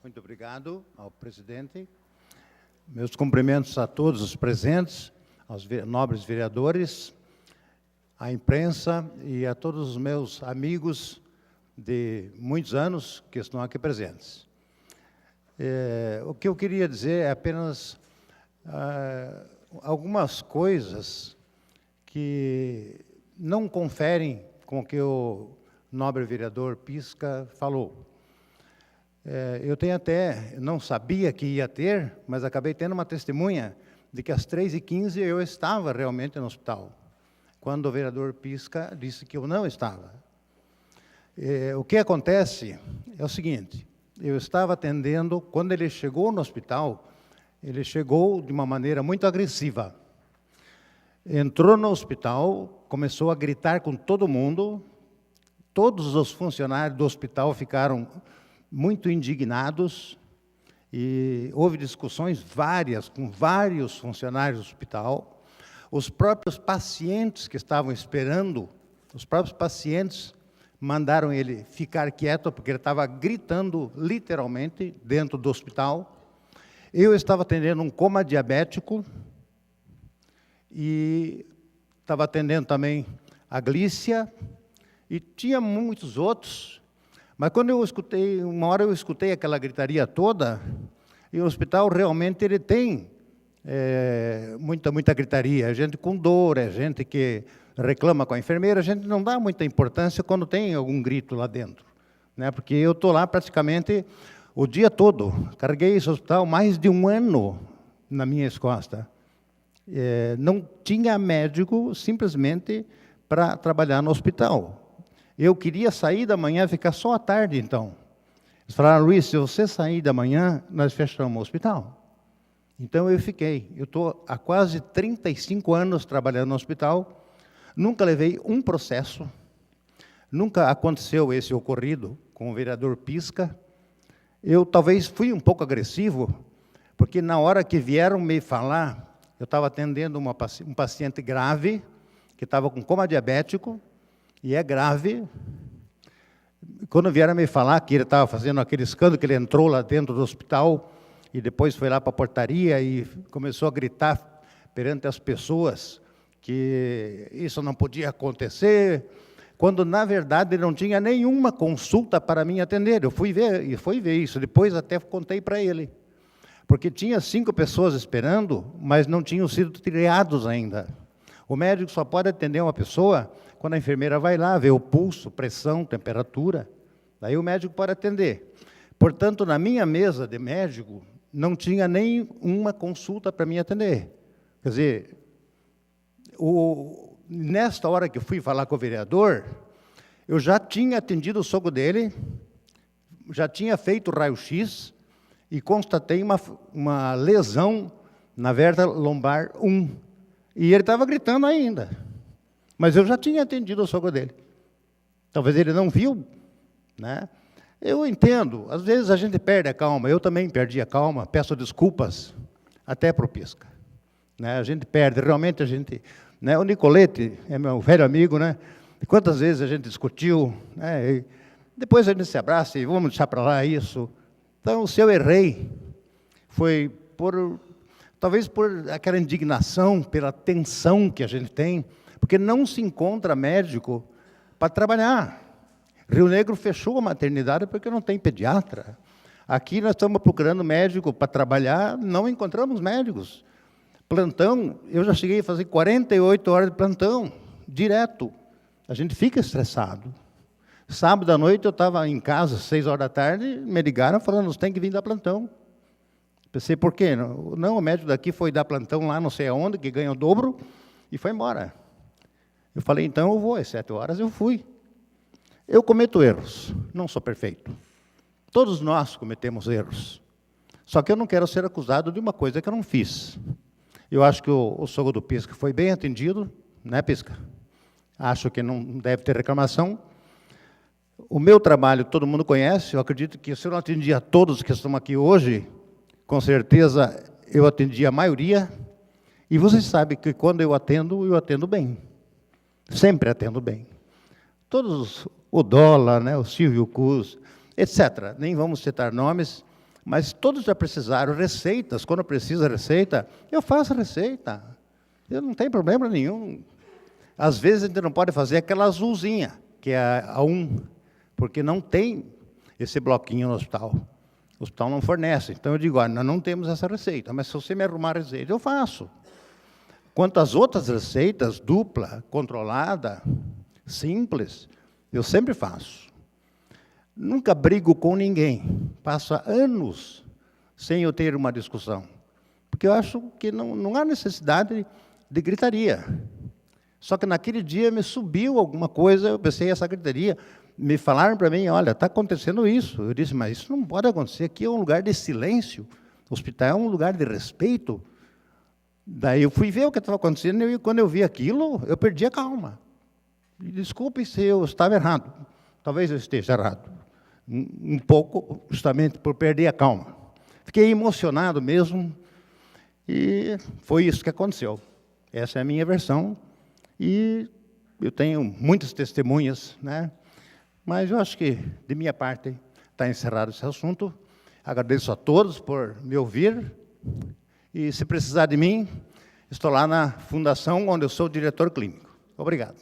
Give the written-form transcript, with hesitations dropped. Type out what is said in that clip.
Muito obrigado ao presidente. Meus cumprimentos a todos os presentes, aos nobres vereadores, à imprensa e a todos os meus amigos de muitos anos que estão aqui presentes. O que eu queria dizer é apenas algumas coisas que não conferem com o que o nobre vereador Pisca falou. Eu tenho até, não sabia que ia ter, mas acabei tendo uma testemunha de que às 3h15 eu estava realmente no hospital, quando o vereador Pisca disse que eu não estava. O que acontece é o seguinte, eu estava atendendo, quando ele chegou no hospital, ele chegou de uma maneira muito agressiva. Entrou no hospital, começou a gritar com todo mundo, todos os funcionários do hospital ficaram muito indignados e houve discussões várias com vários funcionários do hospital. Os próprios pacientes que estavam esperando, os próprios pacientes mandaram ele ficar quieto, porque ele estava gritando literalmente dentro do hospital. Eu estava atendendo um coma diabético e estava atendendo também a Glícia e tinha muitos outros. Mas quando eu escutei, uma hora eu escutei aquela gritaria toda, e o hospital realmente ele tem muita gritaria, gente com dor, gente que reclama com a enfermeira, a gente não dá muita importância quando tem algum grito lá dentro, né? Porque eu estou lá praticamente o dia todo, carreguei esse hospital mais de um ano na minha costas. Não tinha médico simplesmente para trabalhar no hospital. Eu queria sair da manhã e ficar só à tarde, então. Eles falaram, Luiz, se você sair da manhã, nós fechamos o hospital. Então eu fiquei. Eu estou há quase 35 anos trabalhando no hospital, nunca levei um processo, nunca aconteceu esse ocorrido com o vereador Pisca. Eu talvez fui um pouco agressivo, porque na hora que vieram me falar, eu estava atendendo um paciente grave, que estava com coma diabético, e é grave. Quando vieram me falar que ele estava fazendo aquele escândalo, que ele entrou lá dentro do hospital e depois foi lá para a portaria e começou a gritar perante as pessoas que isso não podia acontecer, quando, na verdade, ele não tinha nenhuma consulta para mim atender. Eu fui ver isso, depois até contei para ele. Porque tinha 5 pessoas esperando, mas não tinham sido triados ainda. O médico só pode atender uma pessoa quando a enfermeira vai lá, vê o pulso, pressão, temperatura. Daí o médico pode atender. Portanto, na minha mesa de médico, não tinha nem uma consulta para mim atender. Quer dizer, nesta hora que eu fui falar com o vereador, eu já tinha atendido o sogro dele, já tinha feito raio-x e constatei uma lesão na vértebra lombar 1. E ele estava gritando ainda. Mas eu já tinha atendido o sogro dele. Talvez ele não viu, né? Eu entendo, às vezes a gente perde a calma, eu também perdi a calma, peço desculpas até para o Pisca. Né? A gente perde, realmente a gente... Né? O Nicolete é meu velho amigo, né? E quantas vezes a gente discutiu, né? E depois a gente se abraça e vamos deixar para lá isso. Então, se eu errei, foi talvez por aquela indignação, pela tensão que a gente tem, porque não se encontra médico para trabalhar. Rio Negro fechou a maternidade porque não tem pediatra. Aqui nós estamos procurando médico para trabalhar, não encontramos médicos. Plantão, eu já cheguei a fazer 48 horas de plantão, direto. A gente fica estressado. Sábado à noite eu estava em casa, 6 horas da tarde, me ligaram falando, você tem que vir dar plantão. Pensei, por quê? Não, o médico daqui foi dar plantão lá não sei aonde, que ganha o dobro, e foi embora. Eu falei, então eu vou, às 7 horas eu fui. Eu cometo erros, não sou perfeito. Todos nós cometemos erros. Só que eu não quero ser acusado de uma coisa que eu não fiz. Eu acho que o sogro do Pisca foi bem atendido, né, Pisca? Acho que não deve ter reclamação. O meu trabalho todo mundo conhece, eu acredito que se eu não atendi a todos que estão aqui hoje, com certeza eu atendi a maioria, e vocês sabem que quando eu atendo bem. Sempre atendo bem. Todos, o Dólar, né, o Silvio Cus, etc. Nem vamos citar nomes, Mas todos já precisaram receitas. Quando precisa receita, eu faço receita. Eu não tenho problema nenhum. Às vezes a gente não pode fazer aquela azulzinha, que é a 1, porque não tem esse bloquinho no hospital. O hospital não fornece. Então eu digo, nós não temos essa receita, mas se você me arrumar a receita, eu faço. Quanto às outras receitas, dupla, controlada, simples, eu sempre faço. Nunca brigo com ninguém. Passa anos sem eu ter uma discussão. Porque eu acho que não há necessidade de gritaria. Só que naquele dia me subiu alguma coisa, eu pensei, essa gritaria. Me falaram para mim, olha, está acontecendo isso. Eu disse, mas isso não pode acontecer. Aqui é um lugar de silêncio. O hospital é um lugar de respeito. Daí eu fui ver o que estava acontecendo e quando eu vi aquilo, eu perdi a calma. Desculpe se eu estava errado. Talvez eu esteja errado. Um pouco, justamente por perder a calma. Fiquei emocionado mesmo e foi isso que aconteceu. Essa é a minha versão e eu tenho muitas testemunhas, né? Mas eu acho que, de minha parte, está encerrado esse assunto. Agradeço a todos por me ouvir. E, se precisar de mim, estou lá na fundação, onde eu sou diretor clínico. Obrigado.